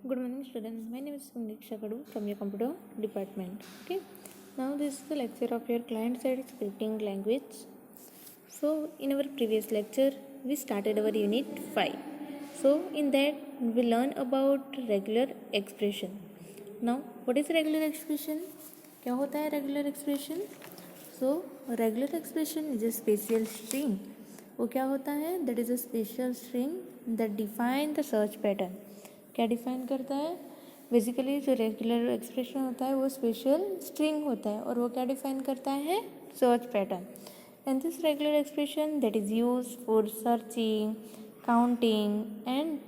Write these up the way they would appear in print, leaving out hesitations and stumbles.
Good morning, students. My name is Niksha Kadu from your computer department. Okay. Now this is the lecture of your client-side scripting language. So in our previous lecture, we started our unit 5. So in that we learn about regular expression. Now what is regular expression? क्या होता है regular expression? So regular expression is a special string. वो क्या होता है? That is a special string that define the search pattern. क्या define करता है? बेसिकली जो रेगुलर एक्सप्रेशन होता है वो स्पेशल स्ट्रिंग होता है और वो क्या डिफाइन करता है? Search pattern. And this regular expression that is use for searching, counting and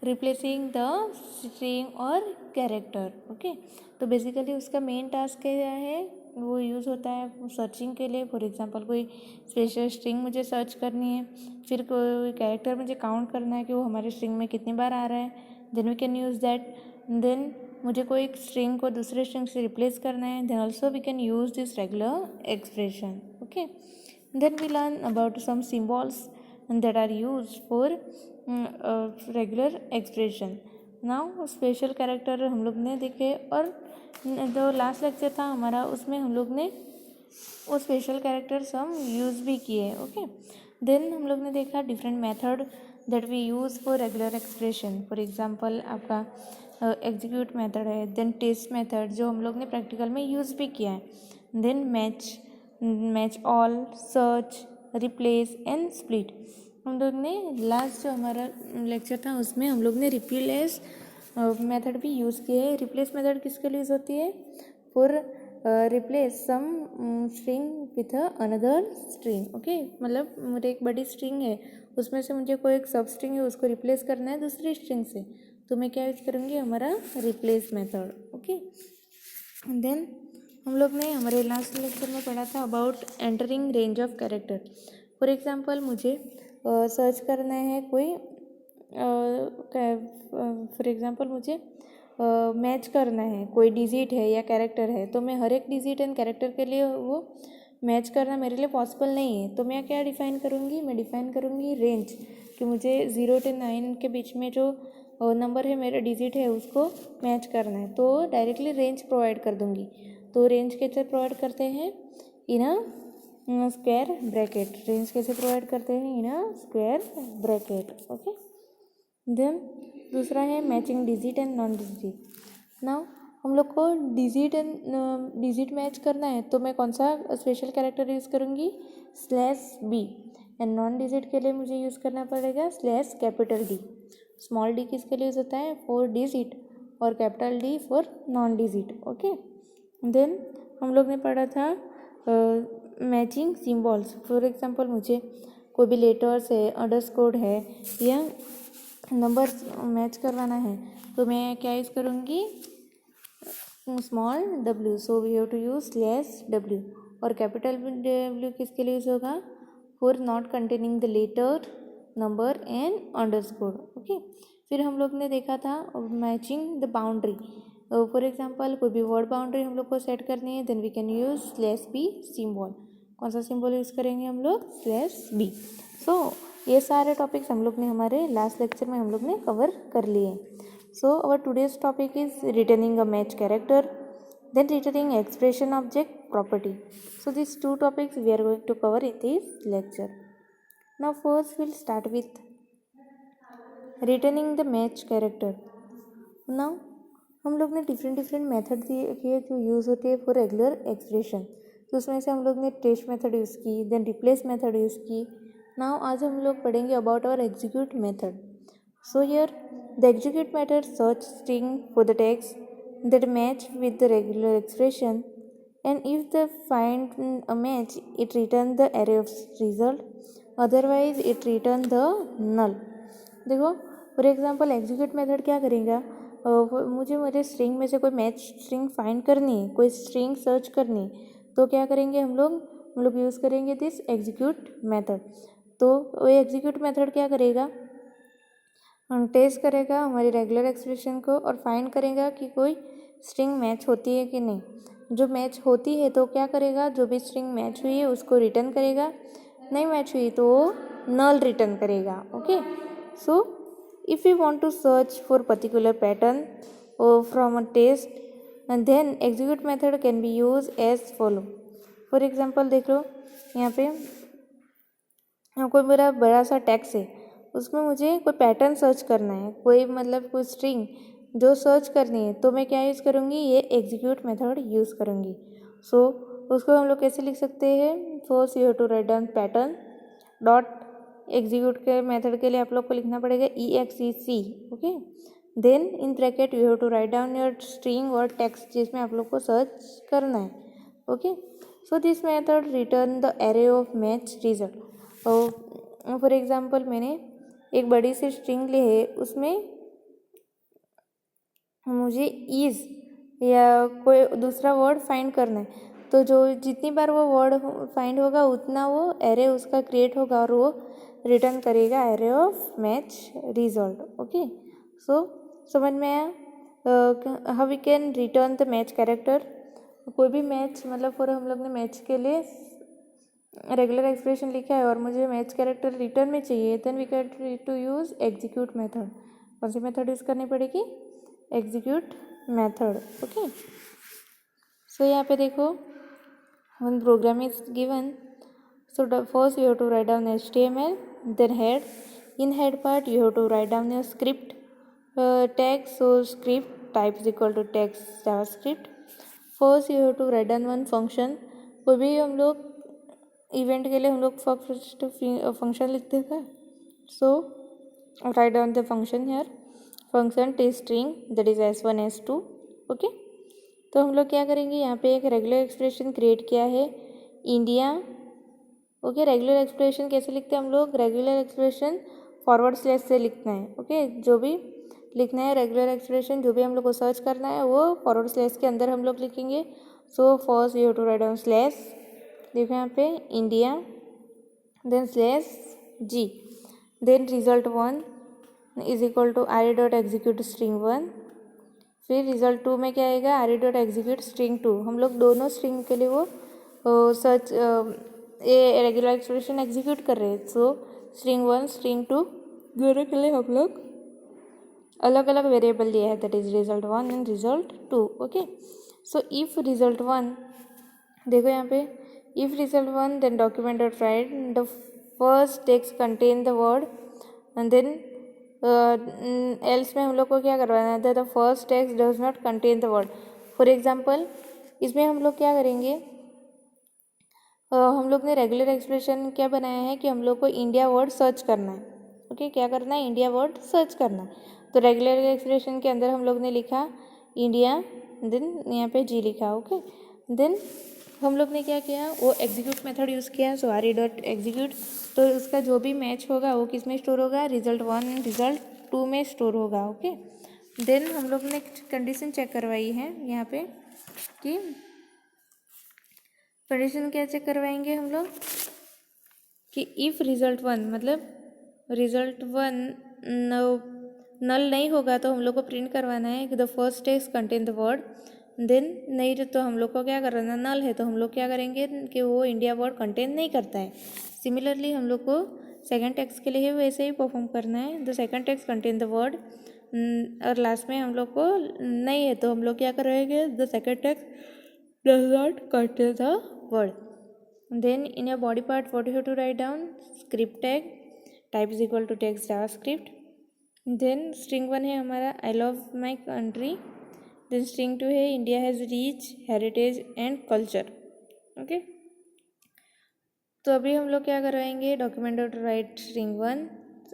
replacing the string और कैरेक्टर. ओके, तो बेसिकली उसका मेन टास्क क्या है? वो यूज़ होता है सर्चिंग के लिए. फॉर एग्जांपल कोई स्पेशल स्ट्रिंग मुझे सर्च करनी है, फिर कोई कैरेक्टर मुझे काउंट करना है कि वो हमारे स्ट्रिंग में कितनी बार आ रहा है. Then we can use that. Then मुझे कोई एक स्ट्रिंग को दूसरे स्ट्रिंग से रिप्लेस करना है. Then also we can use this regular expression. Okay, then we learn about some symbols that are use for regular expression. Now special character हम लोग ने देखे और जो लास्ट लेक्चर था हमारा उसमें हम लोग ने वो स्पेशल कैरेक्टर्स हम यूज़ भी किए. ओके, देन हम लोग ने देखा different method that we use for regular expression. For example आपका एग्जीक्यूट मेथड है, देन टेस्ट मेथड जो हम लोग ने प्रैक्टिकल में यूज़ भी किया है. Then match all, search, replace and split. हम लोग ने लास्ट जो हमारा लेक्चर था उसमें हम लोग ने रिप्लेस मेथड भी यूज़ किए है. रिप्लेस मेथड किसके लिए यूज़ होती है? For replace some string with another string. Okay, मतलब मुझे एक बड़ी स्ट्रिंग है, उसमें से मुझे कोई एक सब स्ट्रिंग है उसको रिप्लेस करना है दूसरी स्ट्रिंग से, तो मैं क्या यूज करूँगी? हमारा रिप्लेस मेथड. ओके, देन हम लोग ने हमारे लास्ट लेक्चर में पढ़ा था about entering range of character. For example मुझे सर्च करना है कोई फॉर एग्जांपल मुझे मैच करना है कोई डिजिट है या कैरेक्टर है, तो मैं हर एक डिजिट एंड कैरेक्टर के लिए वो मैच करना मेरे लिए पॉसिबल नहीं है. तो मैं क्या डिफ़ाइन करूँगी? मैं डिफ़ाइन करूँगी रेंज, कि मुझे 0 से 9 के बीच में जो नंबर है मेरा डिजिट है उसको मैच करना है, तो डायरेक्टली रेंज प्रोवाइड कर दूँगी. तो रेंज कैसे प्रोवाइड करते हैं? In a square bracket. Range कैसे प्रोवाइड करते हैं? In a square bracket. Okay, then दूसरा है matching digit and non digit. Now हम लोग को डिजिट मैच करना है, तो मैं कौन सा स्पेशल कैरेक्टर यूज़ करूँगी? /b. एंड नॉन डिजिट के लिए मुझे यूज़ करना पड़ेगा /D. स्मॉल डी किसके लिए यूज़ होता है? फॉर डिजिट, और capital D for non digit. Okay, then हम लोग ने पढ़ा था मैचिंग सिम्बॉल्स. फॉर एग्जांपल मुझे कोई भी लेटर्स है, अंडरस्कोर है या नंबर्स मैच करवाना है, तो मैं क्या यूज़ करूँगी? Small w. So we have to use /w. और कैपिटल W किसके लिए यूज़ होगा? For not containing the letter, number and underscore. Okay, फिर हम लोग ने देखा था matching the boundary. For example कोई भी वर्ड बाउंड्री हम लोग को सेट करनी है, then we can use /b symbol. कौन सा सिम्बॉल यूज़ करेंगे हम लोग? /b. सो ये सारे टॉपिक्स हम लोग ने हमारे लास्ट लेक्चर में हम लोग ने कवर कर लिए. So our today's topic is returning a match character, then returning expression object property. So these two topics we are going to cover in this lecture. Now first we'll start with returning the match character. Now हम लोग ने different method किए जो use होते हैं for regular expression. तो उसमें से हम लोग ने टेस्ट मेथड यूज़ की, देन रिप्लेस मेथड यूज़ की. नाउ आज हम लोग पढ़ेंगे about our execute method. So here the execute method search string for the text that match with the regular expression, and if they find a match it return the array of result, otherwise it return the null. देखो for example execute method क्या करेगा? मुझे मेरे string में से कोई match string find करनी है, कोई स्ट्रिंग सर्च करनी है, तो क्या करेंगे हम लोग यूज़ करेंगे दिस एग्जीक्यूट मेथड. तो वो एग्जीक्यूट मेथड क्या करेगा? टेस्ट करेगा हमारी रेगुलर एक्सप्रेशन को और फाइंड करेगा कि कोई स्ट्रिंग मैच होती है कि नहीं. जो मैच होती है तो क्या करेगा? जो भी स्ट्रिंग मैच हुई है उसको रिटर्न करेगा, नहीं मैच हुई तो वो नल रिटर्न करेगा. Okay, so If we want to search for particular pattern from a text, and then execute method can be used as follow. For example देख लो यहाँ पे कोई मेरा बड़ा सा टेक्स्ट है, उसमें मुझे कोई पैटर्न सर्च करना है, कोई मतलब कोई स्ट्रिंग जो सर्च करनी है, तो मैं क्या यूज़ करूँगी, ये एग्जीक्यूट मेथड यूज़ करूँगी. सो उसको हम लोग कैसे लिख सकते हैं, first you have to write down pattern dot execute के मेथड के लिए आप लोग को लिखना पड़ेगा EXEC. Okay, then in bracket you have to write down your string और टेक्स्ट जिसमें आप लोग को सर्च करना है. Okay, so this method return the array of match result. For example मैंने एक बड़ी सी स्ट्रिंग ली है, उसमें मुझे इज़ या कोई दूसरा वर्ड फाइंड करना है, तो जो जितनी बार वो वर्ड फाइंड होगा उतना वो एरे उसका क्रिएट होगा और वो रिटर्न करेगा array of match result. Okay, so समझ में आया how we can return the match character. कोई भी मैच मतलब फॉर हम लोग ने मैच के लिए रेगुलर एक्सप्रेशन लिखा है और मुझे मैच कैरेक्टर रिटर्न में चाहिए, then we can to use execute method. कौन सी मेथड यूज़ करनी पड़ेगी, एग्जीक्यूट मेथड. ओके, सो यहाँ पे देखो one program is given. So first you have to write down HTML, then head. In head part you have to write down your script tag. So script type is equal to text JavaScript. First you have to write down one function. कोई भी हम लोग event के लिए हम लोग first function लिखते थे. So write down the function here. Function T string that is S1 S2. Okay, तो हम लोग क्या करेंगे, यहाँ पे एक रेगुलर एक्सप्रेशन क्रिएट किया है इंडिया. ओके, रेगुलर एक्सप्रेशन कैसे लिखते हैं हम लोग, रेगुलर एक्सप्रेशन फॉरवर्ड स्लैश से लिखना है. ओके, जो भी लिखना है रेगुलर एक्सप्रेशन, जो भी हम लोग को सर्च करना है वो फॉरवर्ड स्लैश के अंदर हम लोग लिखेंगे. So first you have to write down slash, देखो यहाँ पे India, then slash G, then result 1 is equal to RE dot execute string 1. फिर रिजल्ट 2 में क्या आएगा, RE डॉट एग्जीक्यूट स्ट्रिंग 2. हम लोग दोनों स्ट्रिंग के लिए वो सर्च ये रेगुलर एक्सप्रेशन एग्जीक्यूट कर रहे हैं. सो स्ट्रिंग 1 स्ट्रिंग 2 दोनों के लिए हम लोग अलग अलग वेरिएबल दिया है, that is result 1 and result 2. Okay, so if result 1, देखो यहाँ पे if result 1 then document dot write the first text contain the word and then else में हम लोग को क्या करवाना है, the first text does not contain the word. For example इसमें हम लोग क्या करेंगे, हम लोग ने रेगुलर एक्सप्रेशन क्या बनाया है कि हम लोग को इंडिया वर्ड सर्च करना है. ओके, क्या करना है, इंडिया वर्ड सर्च करना है. तो रेगुलर एक्सप्रेशन के अंदर हम लोग ने लिखा इंडिया, देन यहाँ पे G लिखा. ओके, देन हम लोग ने क्या किया, वो एग्जीक्यूट मेथड यूज़ किया. सो RE डॉट एग्जीक्यूट, तो उसका जो भी मैच होगा वो किस में स्टोर होगा, रिजल्ट 1 एंड रिजल्ट 2 में स्टोर होगा. ओके, देन हम लोग ने कंडीशन चेक करवाई है यहाँ पे कि कंडीशन क्या चेक करवाएंगे हम लोग कि इफ़ रिजल्ट 1 मतलब रिजल्ट 1 नल नहीं होगा तो हम लोग को प्रिंट करवाना है कि the first text contain the word. Then नहीं तो हम लोग को क्या करना, नल है तो हम लोग क्या करेंगे कि वो इंडिया वर्ड कंटेन नहीं करता है. सिमिलरली हम लोग को सेकंड टेक्स्ट के लिए वैसे ही परफॉर्म करना है, the second text contain the word. और लास्ट में हम लोग को नहीं है तो हम लोग क्या करेंगे, the second text does not contain the word. Then in your body part what you have to write down, script tag type is equal to text JavaScript. Then string 1 है हमारा I love my country. Then string 2 है India has rich heritage and culture. Okay, तो अभी हम लोग क्या करवाएंगे, document dot write string 1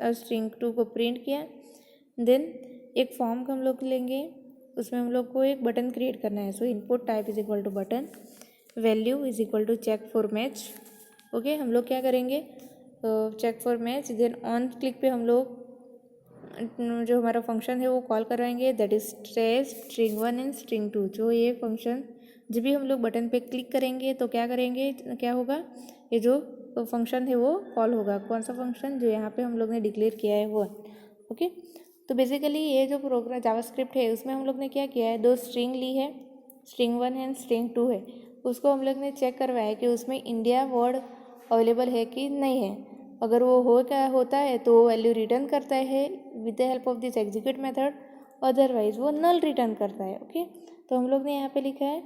और स्ट्रिंग 2 को प्रिंट किया. देन एक फॉर्म का हम लोग लेंगे, उसमें हम लोग को एक बटन क्रिएट करना है. So input type is equal to button, value is equal to check for match. Okay, हम लोग क्या करेंगे, check for match. Then on click पे हम लोग जो हमारा फंक्शन है वो कॉल करवाएंगे, that is string 1 and string 2. जो ये फंक्शन जब भी हम लोग बटन पे क्लिक करेंगे तो क्या करेंगे, क्या होगा, ये जो फंक्शन है वो कॉल होगा. कौन सा फंक्शन, जो यहाँ पे हम लोग ने डिक्लेयर किया है वो. ओके, तो बेसिकली ये जो प्रोग्राम जावास्क्रिप्ट है उसमें हम लोग ने क्या किया है, दो स्ट्रिंग ली है, स्ट्रिंग 1 है स्ट्रिंग 2 है. उसको हम लोग ने चेक करवाया कि उसमें इंडिया वर्ड अवेलेबल है कि नहीं है. अगर वो हो क्या होता है तो वो वैल्यू रिटर्न करता है with the help of this execute method, otherwise वो नल रिटर्न करता है। ओके, तो हम लोग ने यहाँ पे लिखा है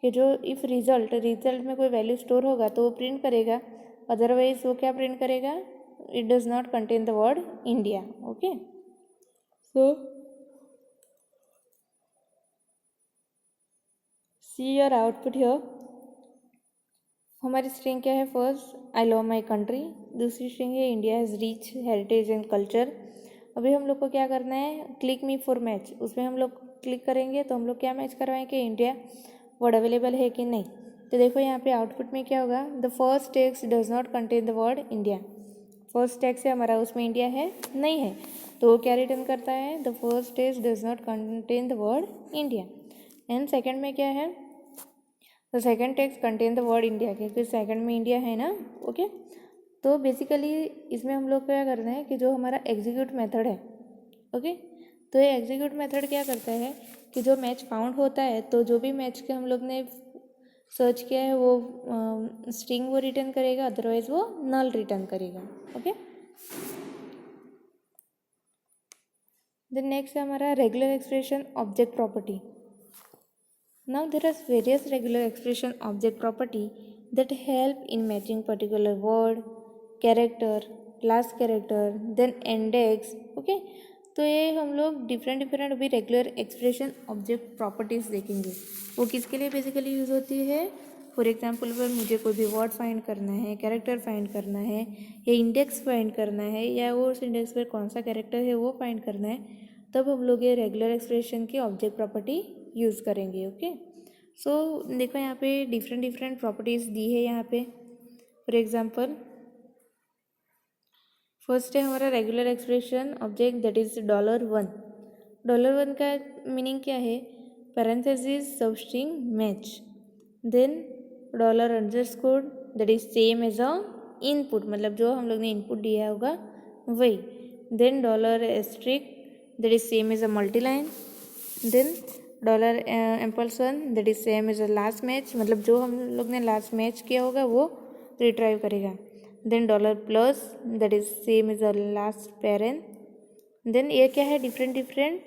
कि जो इफ़ रिजल्ट में कोई वैल्यू स्टोर होगा तो वो प्रिंट करेगा, अदरवाइज वो क्या प्रिंट करेगा, it does not contain the word India. Okay, so see your output here. हमारी स्ट्रिंग क्या है, first I love my country, दूसरी स्ट्रिंग है India has rich heritage and culture. अभी हम लोग को क्या करना है, क्लिक मी फॉर मैच, उसमें हम लोग क्लिक करेंगे तो हम लोग क्या मैच करवाएंगे, इंडिया वर्ड अवेलेबल है कि नहीं। तो देखो यहाँ पे आउटपुट में क्या होगा, the first text does not contain the word India. First text है हमारा, उसमें इंडिया है नहीं है, तो वो क्या रिटर्न करता है, the first text does not contain the word India. And second में क्या है, the second text contain the word India, क्योंकि सेकंड में इंडिया है ना। ओके, तो बेसिकली इसमें हम लोग क्या करना है कि जो हमारा एग्जीक्यूट मेथड है, ओके, तो ये एग्जीक्यूट मेथड क्या करता है कि जो मैच फाउंड होता है तो जो भी मैच के हम लोग ने सर्च किया है वो स्ट्रिंग वो रिटर्न करेगा, अदरवाइज वो नल रिटर्न करेगा। ओके, देन नेक्स्ट है हमारा regular expression object property. Now there are various regular expression object property that help in matching particular word, character, last character, then index. Okay, तो ये हम लोग डिफरेंट अभी रेगुलर एक्सप्रेशन ऑब्जेक्ट प्रॉपर्टीज़ देखेंगे। वो किसके लिए बेसिकली यूज़ होती है, फॉर एग्जांपल अगर मुझे कोई भी वर्ड फाइंड करना है, कैरेक्टर फाइंड करना है, या इंडेक्स फाइंड करना है, या वो उस इंडेक्स पर कौन सा कैरेक्टर है वो फाइंड करना है, तब हम लोग ये रेगुलर एक्सप्रेशन की ऑब्जेक्ट प्रॉपर्टी यूज़ करेंगे। ओके, सो देखो यहाँ पे डिफरेंट प्रॉपर्टीज़ दी है यहाँ पे। फॉर एग्जांपल फर्स्ट है हमारा regular expression object that is $1। $1 का मीनिंग क्या है, parenthesis substring match, then $_ that is same as a input, मतलब जो हम लोग ने इनपुट दिया होगा वही, then $* that is same as a multiline, then $&, that is same as a last match, मतलब जो हम लोग ने लास्ट मैच किया होगा वो रिट्राइव करेगा, then $+, that is same as a last parent. Then ये क्या है, डिफरेंट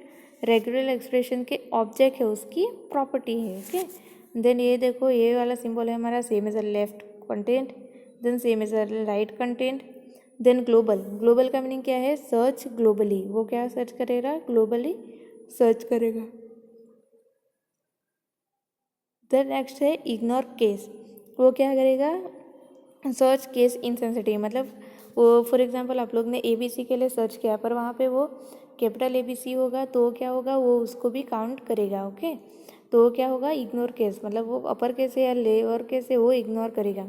रेगुलर एक्सप्रेशन के ऑब्जेक्ट है, उसकी प्रॉपर्टी है। ओके, देन ये देखो ये वाला सिंबल है हमारा same as a left content, then same as a right content, then global का मीनिंग क्या है, सर्च ग्लोबली, वो क्या सर्च करेगा, ग्लोबली सर्च करेगा। देन नेक्स्ट है इग्नोर केस, वो क्या करेगा, सर्च केस इनसेंसिटिव, मतलब वो फॉर एग्जांपल आप लोग ने ABC के लिए सर्च किया पर वहाँ पे वो कैपिटल ABC होगा तो क्या होगा, वो उसको भी काउंट करेगा। ओके, तो क्या होगा, इग्नोर केस, मतलब वो अपर केस है या लोअर केस है वो इग्नोर करेगा।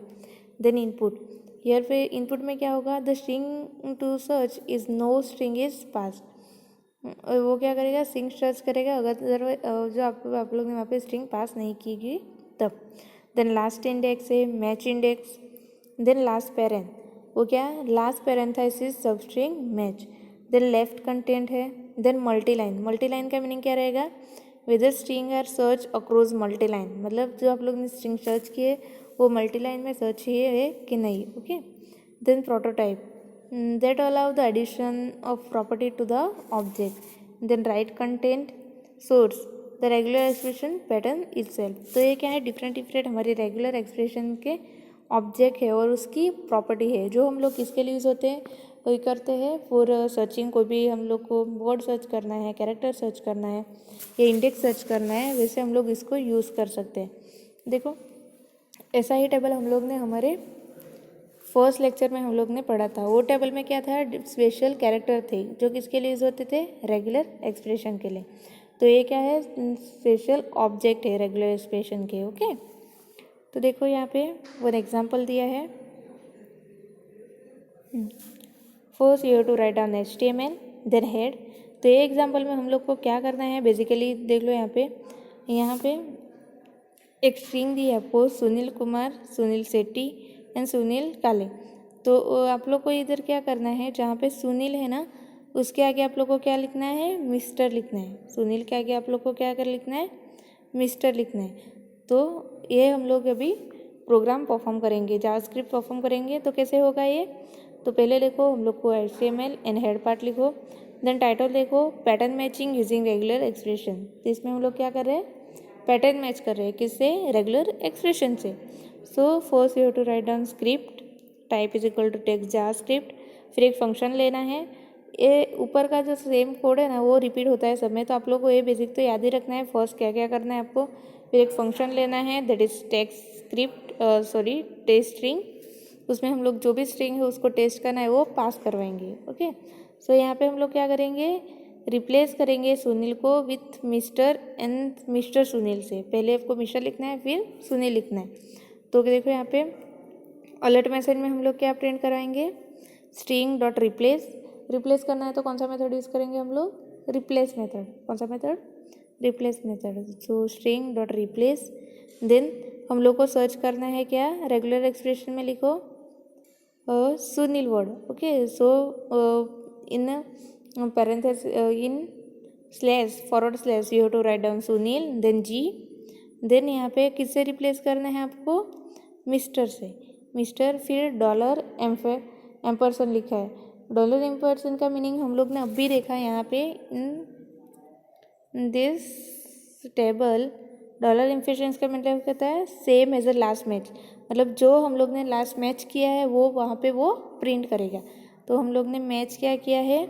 देन इनपुट, हियर पे इनपुट में क्या होगा, the string to search is no string is pass, वो क्या करेगा, स्ट्रिंग सर्च करेगा अगर जो आप लोग ने वहाँ पे स्ट्रिंग पास नहीं की गई तब। देन लास्ट इंडेक्स है match index, then last parent, वो क्या, last parenthesis substring match, then left content है, देन मल्टीलाइन का मीनिंग क्या रहेगा, whether string are search across multiline, मतलब जो आप लोग ने स्ट्रिंग सर्च किए वो मल्टीलाइन में सर्च किए है कि नहीं। Okay, then prototype, that allow the addition of property to the object, then write content, source, the regular expression pattern itself। तो ये क्या है, डिफरेंट हमारे रेगुलर एक्सप्रेशन के ऑब्जेक्ट है और उसकी प्रॉपर्टी है, जो हम लोग किसके लिए यूज़ होते हैं, वही करते हैं फॉर सर्चिंग, कोई भी हम लोग को वर्ड सर्च करना है, कैरेक्टर सर्च करना है या इंडेक्स सर्च करना है, वैसे हम लोग इसको यूज़ कर सकते हैं। देखो ऐसा ही टेबल हम लोग ने हमारे फर्स्ट लेक्चर में हम लोग ने पढ़ा था, वो टेबल में क्या था, स्पेशल कैरेक्टर थे जो किसके लिए यूज़ होते थे, रेगुलर एक्सप्रेशन के लिए। तो ये क्या है, स्पेशल ऑब्जेक्ट है रेगुलर एक्सप्रेशन के। ओके, तो देखो यहाँ पे वन एग्जांपल दिया है, first you have to write down HTML then head. तो ये एग्जांपल में हम लोग को क्या करना है, बेसिकली देख लो यहाँ पे एक स्ट्रिंग दी है आपको, सुनील कुमार, सुनील शेट्टी एंड सुनील काले। तो आप लोग को इधर क्या करना है, जहाँ पे सुनील है ना उसके आगे आप लोग को क्या लिखना है, मिस्टर लिखना है, सुनील के आगे आप लोग को क्या कर लिखना है, मिस्टर लिखना है। तो ये हम लोग अभी प्रोग्राम परफॉर्म करेंगे, जावास्क्रिप्ट परफॉर्म करेंगे। तो कैसे होगा ये, तो पहले लिखो हम लोग को HTML एंड हेड पार्ट लिखो, देन टाइटल देखो pattern matching using regular expression. तो इसमें हम लोग क्या कर रहे हैं, पैटर्न मैच कर रहे हैं, किससे, रेगुलर एक्सप्रेशन से। So first you have to write down script type is equal to text JavaScript, फिर एक फंक्शन लेना है। ये ऊपर का जो सेम कोड है ना वो रिपीट होता है सब में, तो आप लोग को ये बेसिक तो याद ही रखना है। फर्स्ट क्या क्या करना है आपको, फिर एक फंक्शन लेना है दैट इज टेस्ट स्ट्रिंग, उसमें हम लोग जो भी स्ट्रिंग है उसको टेस्ट करना है वो पास करवाएंगे। ओके, सो यहाँ पे हम लोग क्या करेंगे, रिप्लेस करेंगे सुनील को with mister and mister Sunil से। पहले आपको मिस्टर लिखना है फिर सुनील लिखना है। तो देखो यहाँ पे अलर्ट मैसेज में हम लोग क्या प्रिंट कराएंगे, स्ट्रिंग डॉट रिप्लेस करना है तो कौन सा मेथड यूज़ करेंगे हम लोग, रिप्लेस मेथड। कौन सा method, replace method. So string dot replace, then हम लोग को सर्च करना है क्या, रेगुलर एक्सप्रेशन में लिखो Sunil word. Okay, so in parenthesis in slash forward slash you have to write down Sunil, then G, then यहाँ पे किससे रिप्लेस करना है आपको, मिस्टर से, मिस्टर, फिर डॉलर एम्परसन लिखा है। डॉलर एम्परसन का मीनिंग हम लोग ने अभी देखा है यहाँ पे in this table. Dollar ampersand का मतलब कहता है same as a last match, मतलब जो हम लोग ने लास्ट मैच किया है वो वहाँ पे वो प्रिंट करेगा। तो हम लोग ने मैच क्या किया है,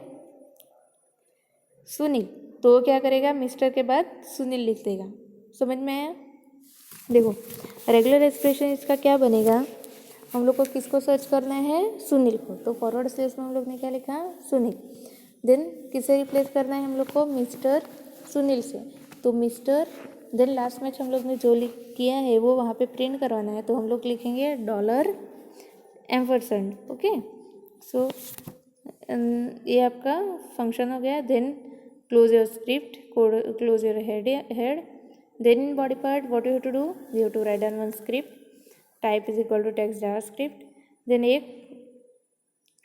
सुनील, तो क्या करेगा, मिस्टर के बाद सुनील लिख देगा। समझ में आया। देखो रेगुलर एक्सप्रेशन इसका क्या बनेगा, हम लोग को किसको सर्च करना है, सुनील को, तो फॉरवर्ड स्लैश में हम लोग ने क्या लिखा, सुनील। देन किसे रिप्लेस करना है हम लोग को, मिस्टर सुनील से, तो मिस्टर, देन लास्ट में हम लोग ने जो लिख किया है वो वहाँ पे प्रिंट करवाना है, तो हम लोग लिखेंगे डॉलर एम्परसेंड। ओके, सो ये आपका फंक्शन हो गया। Then close your script, close your head, then in body part what you have to do, you have to write down one script type is equal to text JavaScript, then एक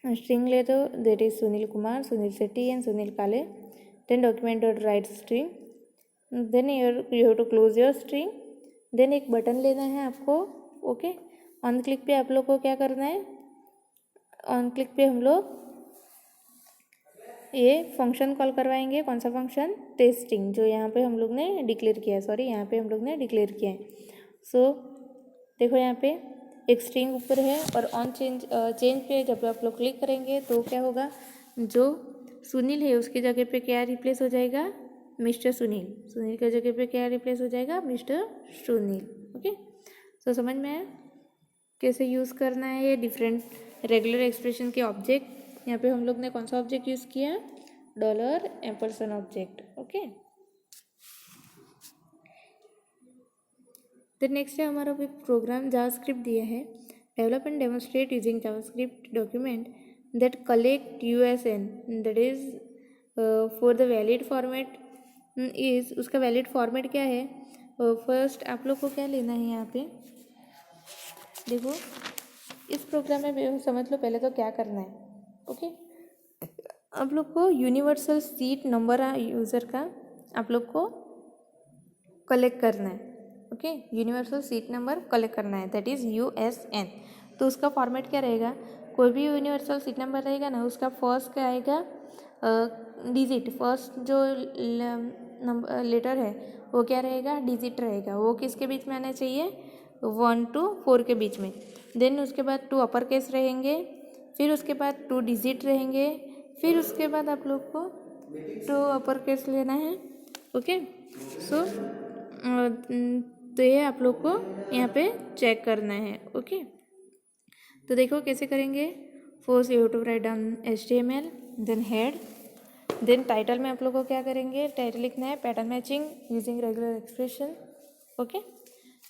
string ले दो that is Sunil Kumar, Sunil Shetty and Sunil Kale, then document dot write string, then you have to close your string, then एक button लेना है आपको। Okay, on click पे आप लोग को क्या करना है, ऑन क्लिक पे हम लोग ये फंक्शन कॉल करवाएंगे। कौन सा फंक्शन, टेस्टिंग, जो यहाँ पे हम लोग ने डिक्लेयर किया है, सॉरी यहाँ पे हम लोग ने डिक्लेयर किया है। सो देखो यहाँ पे एक स्ट्रिंग ऊपर है और ऑन चेंज पे जब आप लोग क्लिक करेंगे तो क्या होगा, जो सुनील है उसकी जगह पे क्या रिप्लेस हो जाएगा, मिस्टर सुनील, सुनील की जगह पे क्या रिप्लेस हो जाएगा, मिस्टर सुनील। ओके, सो समझ में आया कैसे यूज़ करना है ये डिफरेंट रेगुलर एक्सप्रेशन के ऑब्जेक्ट। यहाँ पे हम लोग ने कौन सा ऑब्जेक्ट यूज़ किया, डॉलर एम्परसन ऑब्जेक्ट। ओके, तो नेक्स्ट है हमारा भी प्रोग्राम जावास्क्रिप्ट दिया है, develop and demonstrate using JavaScript document that collect USN, that is for the valid format is, उसका वैलिड फॉर्मेट क्या है। फर्स्ट आप लोग को क्या लेना है, यहाँ पे देखो इस प्रोग्राम में समझ लो पहले तो क्या करना है। ओके, आप लोग को यूनिवर्सल सीट नंबर यूज़र का आप लोग को कलेक्ट करना है। Okay, universal seat number collect करना है दैट इज़ USN। तो उसका फॉर्मेट क्या रहेगा, कोई भी यूनिवर्सल सीट नंबर रहेगा ना उसका फर्स्ट क्या आएगा, डिजिट, फर्स्ट जो नंबर लेटर है वो क्या रहेगा, डिजिट रहेगा, वो किसके बीच में आना चाहिए, 1 to 4 के बीच में। देन उसके बाद 2 अपर केस रहेंगे, फिर उसके बाद 2 डिजिट रहेंगे, फिर उसके बाद आप लोग को 2 अपर केस लेना है। ओके, सो तो ये आप लोग को यहाँ पे चेक करना है। ओके, तो देखो कैसे करेंगे। First you have to write down HTML, then head, then title में आप लोग को क्या करेंगे, टाइटल लिखना है pattern matching using regular expression. Okay,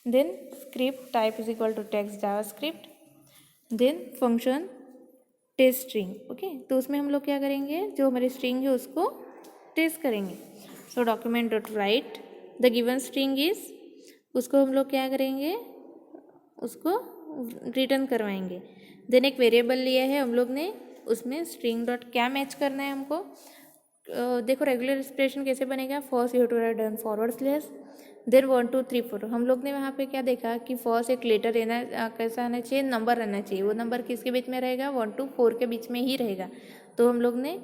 then script type is equal to text JavaScript, then function test string. Okay, तो उसमें हम लोग क्या करेंगे, जो हमारी स्ट्रिंग है उसको टेस्ट करेंगे। So document dot write the given string is, उसको हम लोग क्या करेंगे, उसको रिटर्न करवाएंगे। देन एक वेरिएबल लिया है हम लोग ने, उसमें स्ट्रिंग डॉट क्या मैच करना है हमको, देखो रेगुलर एक्सप्रेशन कैसे बनेगा, first you have to write down forward slash then 1 2 3 4। हम लोग ने वहाँ पे क्या देखा कि फर्स्ट एक लेटर रहना कैसा आना चाहिए, नंबर रहना चाहिए। वो नंबर किसके बीच में रहेगा, 1 to 4 के बीच में ही रहेगा। तो हम लोग ने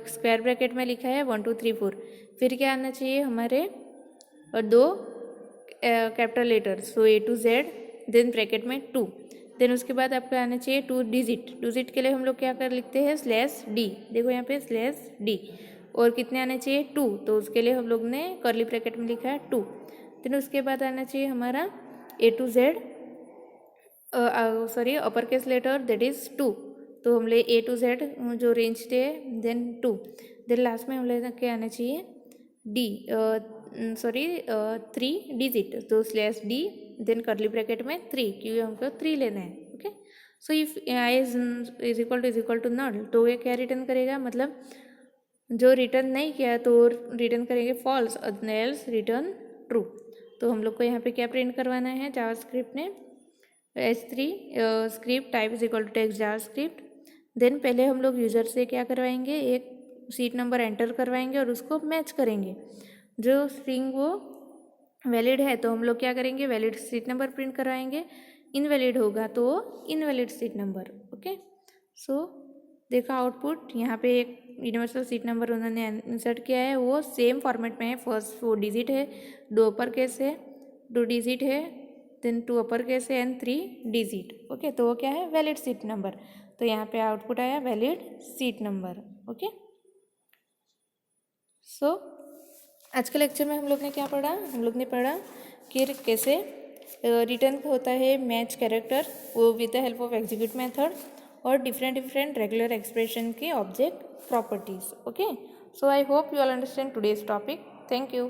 स्क्वायर ब्रैकेट में लिखा है 1 2 3 4। फिर क्या आना चाहिए हमारे, दो capital letters, so A to Z, then bracket में 2। देन उसके बाद आपका आना चाहिए 2 डिजिट के लिए हम लोग क्या कर लिखते हैं, स्लैश डी। देखो यहाँ पे स्लैश डी। और कितने आने चाहिए, 2, तो उसके लिए हम लोग ने कर्ली ब्रैकेट में लिखा है 2। देन उसके बाद आना चाहिए हमारा A to Z, sorry upper case letter that is 2। तो हम ले A to Z जो रेंज थे, देन 2। देन लास्ट में हम ले के आना चाहिए डी, सॉरी 3 डिजिट, तो slash D then curly bracket में 3, क्योंकि हमको 3 लेना है। Okay, so if I is equal to null, तो ये क्या रिटर्न करेगा, मतलब जो रिटर्न नहीं किया तो रिटर्न करेंगे फॉल्स, एल्स रिटर्न ट्रू। तो हम लोग को यहाँ पे क्या प्रिंट करवाना है जावास्क्रिप्ट ने, H3 script type is equal to text JavaScript. Then पहले हम लोग यूज़र से क्या करवाएंगे, एक सीट नंबर एंटर करवाएंगे और उसको मैच करेंगे। जो स्ट्रिंग वो वैलिड है तो हम लोग क्या करेंगे, वैलिड सीट नंबर प्रिंट करवाएंगे। इनवैलिड होगा तो इनवैलिड सीट नंबर। ओके, सो देखा आउटपुट, यहाँ पे एक यूनिवर्सल सीट नंबर उन्होंने इंसर्ट किया है, वो सेम फॉर्मेट में है। फर्स्ट 4 डिजिट है, 2 अपर केस है, 2 डिजिट है, देन 2 अपर केस है एंड 3 डिजिट। ओके, तो वो क्या है, वैलिड सीट नंबर। तो यहाँ पे आउटपुट आया वैलिड सीट नंबर। ओके, सो आज के लेक्चर में हम लोग ने क्या पढ़ा, हम लोग ने पढ़ा कि कैसे रिटर्न होता है मैच कैरेक्टर, वो with the help of execute method, और डिफरेंट रेगुलर एक्सप्रेशन के object properties. Okay, so I hope you all understand today's topic. Thank you.